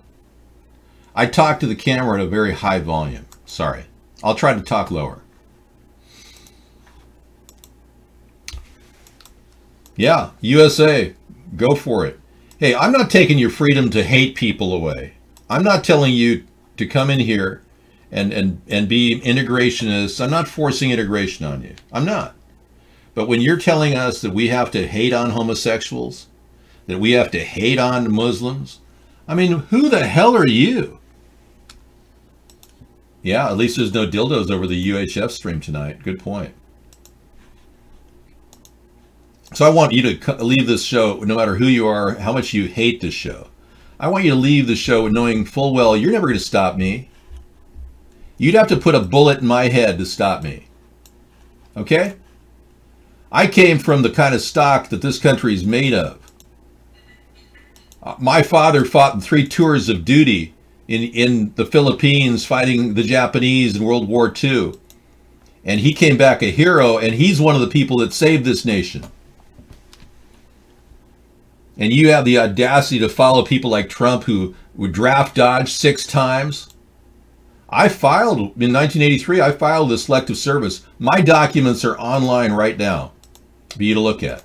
I talk to the camera at a very high volume. Sorry. I'll try to talk lower. Yeah, USA, go for it. Hey, I'm not taking your freedom to hate people away. I'm not telling you to come in here and be integrationists. I'm not forcing integration on you. I'm not. But when you're telling us that we have to hate on homosexuals, that we have to hate on Muslims, I mean, who the hell are you? Yeah, at least there's no dildos over the UHF stream tonight. Good point. So I want you to leave this show, no matter who you are, how much you hate this show. I want you to leave the show knowing full well you're never going to stop me. You'd have to put a bullet in my head to stop me. Okay? I came from the kind of stock that this country is made of. My father fought in 3 tours of duty in the Philippines fighting the Japanese in World War II. And he came back a hero, and he's one of the people that saved this nation. And you have the audacity to follow people like Trump who would draft dodge 6 times. I filed, in 1983, I filed a selective service. My documents are online right now for you to look at.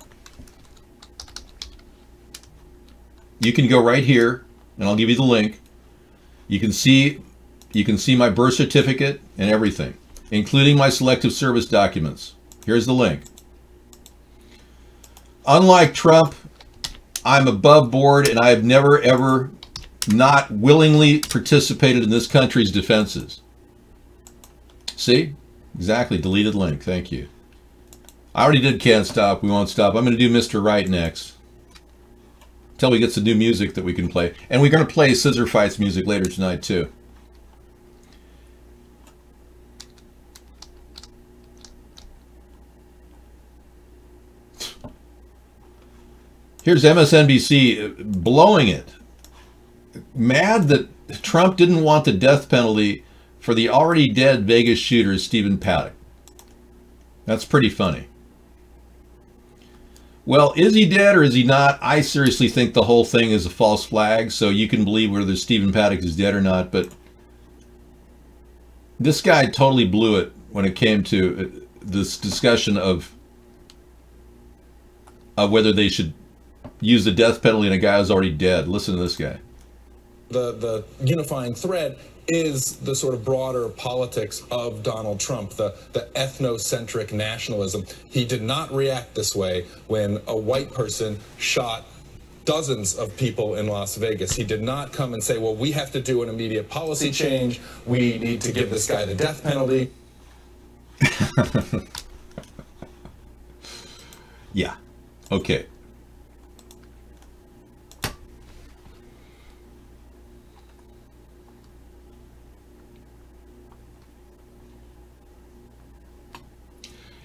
You can go right here, and I'll give you the link. You can see my birth certificate and everything, including my selective service documents. Here's the link. Unlike Trump, I'm above board, and I have never, ever not willingly participated in this country's defenses. See? Exactly. Deleted link. Thank you. I already did Can't Stop, We Won't Stop. I'm going to do Mr. Right next. Till we get some new music that we can play. And we're going to play Scissor Fights music later tonight, too. Here's MSNBC blowing it. Mad that Trump didn't want the death penalty for the already dead Vegas shooter, Stephen Paddock. That's pretty funny. Well, is he dead or is he not? I seriously think the whole thing is a false flag, so you can believe whether Stephen Paddock is dead or not, but this guy totally blew it when it came to this discussion of whether they should use the death penalty on a guy who's already dead. Listen to this guy. The unifying thread is the sort of broader politics of Donald Trump, the ethnocentric nationalism. He did not react this way when a white person shot dozens of people in Las Vegas. He did not come and say, well, we have to do an immediate policy change. We need to give this guy the death penalty. Yeah. Okay.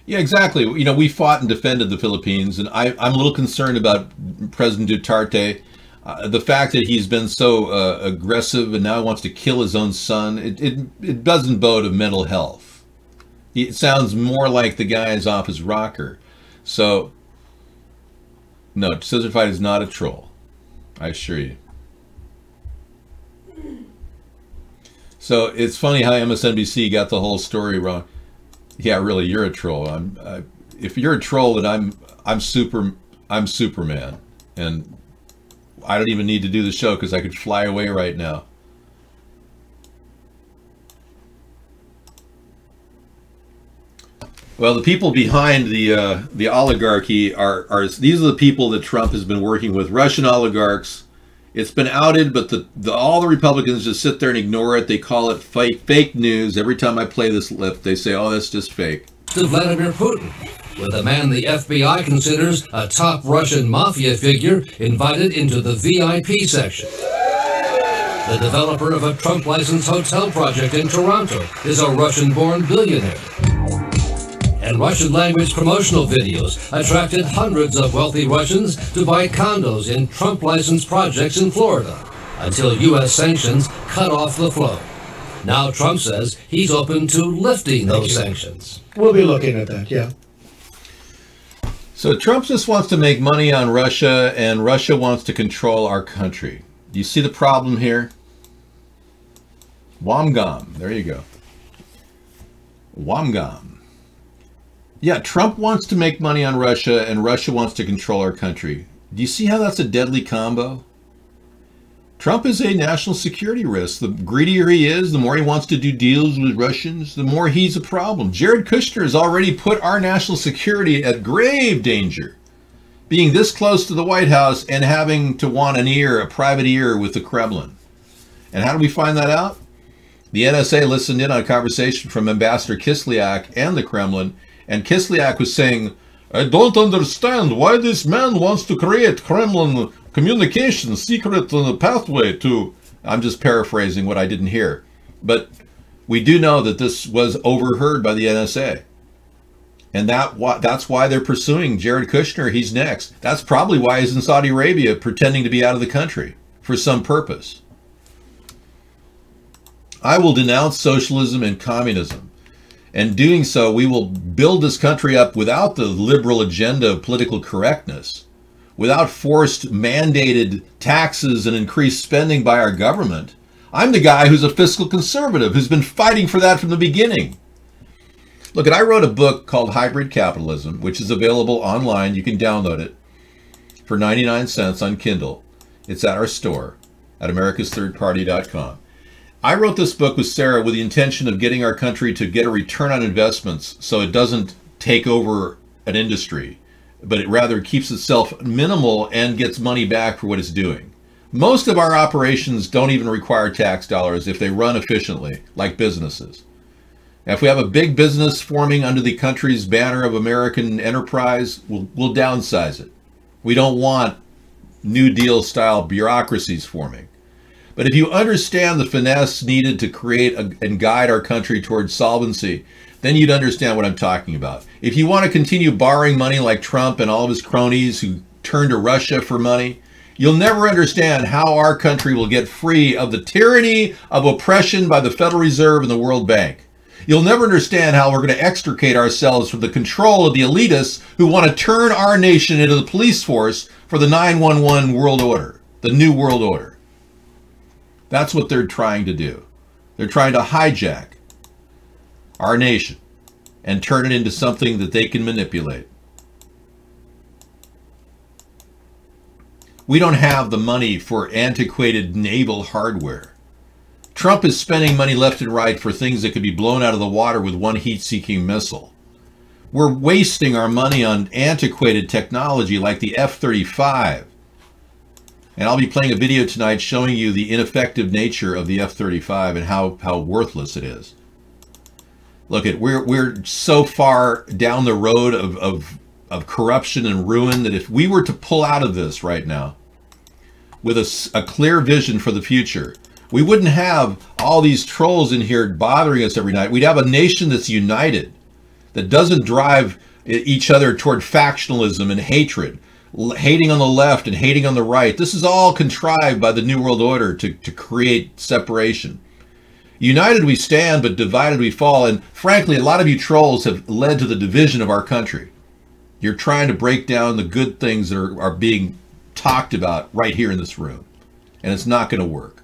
Yeah, exactly. You know, we fought and defended the Philippines, and I'm a little concerned about President Duterte. The fact that he's been so aggressive and now wants to kill his own son, it doesn't bode of mental health. It sounds more like the guy is off his rocker. So, no, Scissor Fight is not a troll. I assure you. So it's funny how MSNBC got the whole story wrong. Yeah, really, you're a troll. If you're a troll, then I'm Superman, and I don't even need to do the show because I could fly away right now. Well, the people behind the oligarchy are these are the people that Trump has been working with, Russian oligarchs. It's been outed, but all the Republicans just sit there and ignore it. They call it fake news. Every time I play this clip, they say, oh, that's just fake. To Vladimir Putin, with a man the FBI considers a top Russian mafia figure invited into the VIP section. The developer of a Trump-licensed hotel project in Toronto is a Russian-born billionaire. And Russian-language promotional videos attracted hundreds of wealthy Russians to buy condos in Trump-licensed projects in Florida, until U.S. sanctions cut off the flow. Now Trump says he's open to lifting those sanctions. We'll be looking at that, yeah. So Trump just wants to make money on Russia, and Russia wants to control our country. Do you see the problem here? Wamgam. There you go. Wamgam. Yeah, Trump wants to make money on Russia, and Russia wants to control our country. Do you see how that's a deadly combo? Trump is a national security risk. The greedier he is, the more he wants to do deals with Russians, the more he's a problem. Jared Kushner has already put our national security at grave danger, being this close to the White House and having to want an ear, a private ear with the Kremlin. And how do we find that out? The NSA listened in on a conversation from Ambassador Kislyak and the Kremlin, and Kislyak was saying, I don't understand why this man wants to create Kremlin communication secret pathway to... I'm just paraphrasing what I didn't hear. But we do know that this was overheard by the NSA. And that's why they're pursuing Jared Kushner. He's next. That's probably why he's in Saudi Arabia pretending to be out of the country for some purpose. I will denounce socialism and communism. And doing so, we will build this country up without the liberal agenda of political correctness, without forced mandated taxes and increased spending by our government. I'm the guy who's a fiscal conservative, who's been fighting for that from the beginning. Look, I wrote a book called Hybrid Capitalism, which is available online. You can download it for 99 cents on Kindle. It's at our store at americasthirdparty.com. I wrote this book with Sarah with the intention of getting our country to get a return on investments so it doesn't take over an industry, but it rather keeps itself minimal and gets money back for what it's doing. Most of our operations don't even require tax dollars if they run efficiently, like businesses. If we have a big business forming under the country's banner of American enterprise, we'll downsize it. We don't want New Deal style bureaucracies forming. But if you understand the finesse needed to create and guide our country towards solvency, then you'd understand what I'm talking about. If you want to continue borrowing money like Trump and all of his cronies who turn to Russia for money, you'll never understand how our country will get free of the tyranny of oppression by the Federal Reserve and the World Bank. You'll never understand how we're going to extricate ourselves from the control of the elitists who want to turn our nation into the police force for the 911 world order, the new world order. That's what they're trying to do. They're trying to hijack our nation and turn it into something that they can manipulate. We don't have the money for antiquated naval hardware. Trump is spending money left and right for things that could be blown out of the water with one heat-seeking missile. We're wasting our money on antiquated technology like the F-35. And I'll be playing a video tonight showing you the ineffective nature of the F-35 and how worthless it is. Look, we're so far down the road of corruption and ruin that if we were to pull out of this right now with a clear vision for the future, we wouldn't have all these trolls in here bothering us every night. We'd have a nation that's united, that doesn't drive each other toward factionalism and hatred, hating on the left and hating on the right. This is all contrived by the New World Order to create separation. United we stand, but divided we fall. And frankly, a lot of you trolls have led to the division of our country. You're trying to break down the good things that are being talked about right here in this room. And it's not going to work.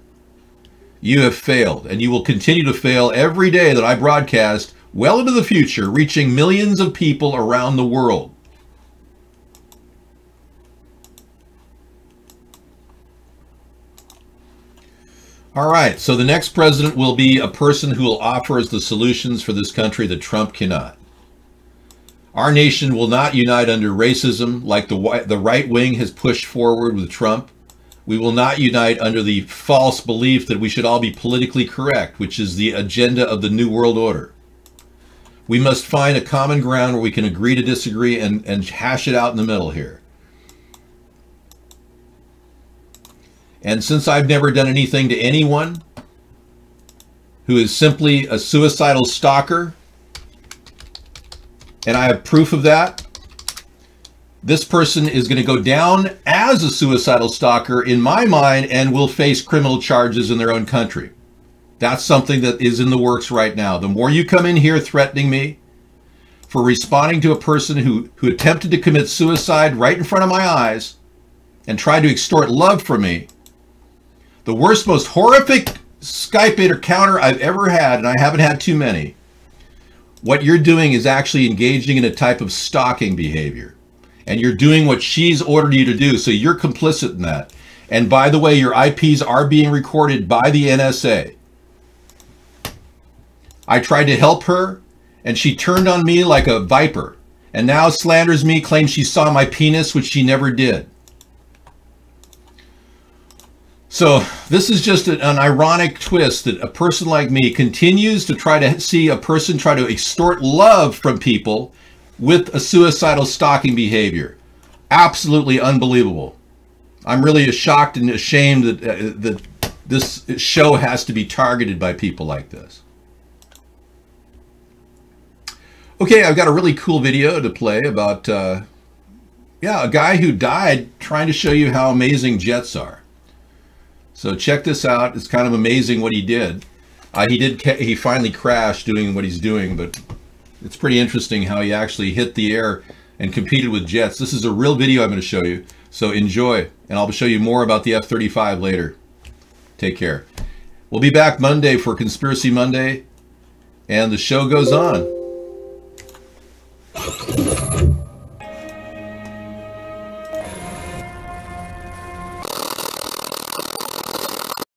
You have failed, and you will continue to fail every day that I broadcast well into the future, reaching millions of people around the world. All right, so the next president will be a person who will offer us the solutions for this country that Trump cannot. Our nation will not unite under racism like the right wing has pushed forward with Trump. We will not unite under the false belief that we should all be politically correct, which is the agenda of the New World Order. We must find a common ground where we can agree to disagree and hash it out in the middle here. And since I've never done anything to anyone who is simply a suicidal stalker, and I have proof of that, this person is going to go down as a suicidal stalker in my mind and will face criminal charges in their own country. That's something that is in the works right now. The more you come in here threatening me for responding to a person who attempted to commit suicide right in front of my eyes and tried to extort love from me, the worst, most horrific Skype encounter I've ever had, and I haven't had too many, what you're doing is actually engaging in a type of stalking behavior. And you're doing what she's ordered you to do, so you're complicit in that. And by the way, your IPs are being recorded by the NSA. I tried to help her, and she turned on me like a viper, and now slanders me, claims she saw my penis, which she never did. So this is just an ironic twist that a person like me continues to try to see a person try to extort love from people with a suicidal stalking behavior. Absolutely unbelievable. I'm really shocked and ashamed that this show has to be targeted by people like this. Okay, I've got a really cool video to play about, a guy who died trying to show you how amazing jets are. So check this out. It's kind of amazing what he did. He finally crashed doing what he's doing, but it's pretty interesting how he actually hit the air and competed with jets. This is a real video I'm going to show you, so enjoy. And I'll show you more about the F-35 later. Take care. We'll be back Monday for Conspiracy Monday, and the show goes on.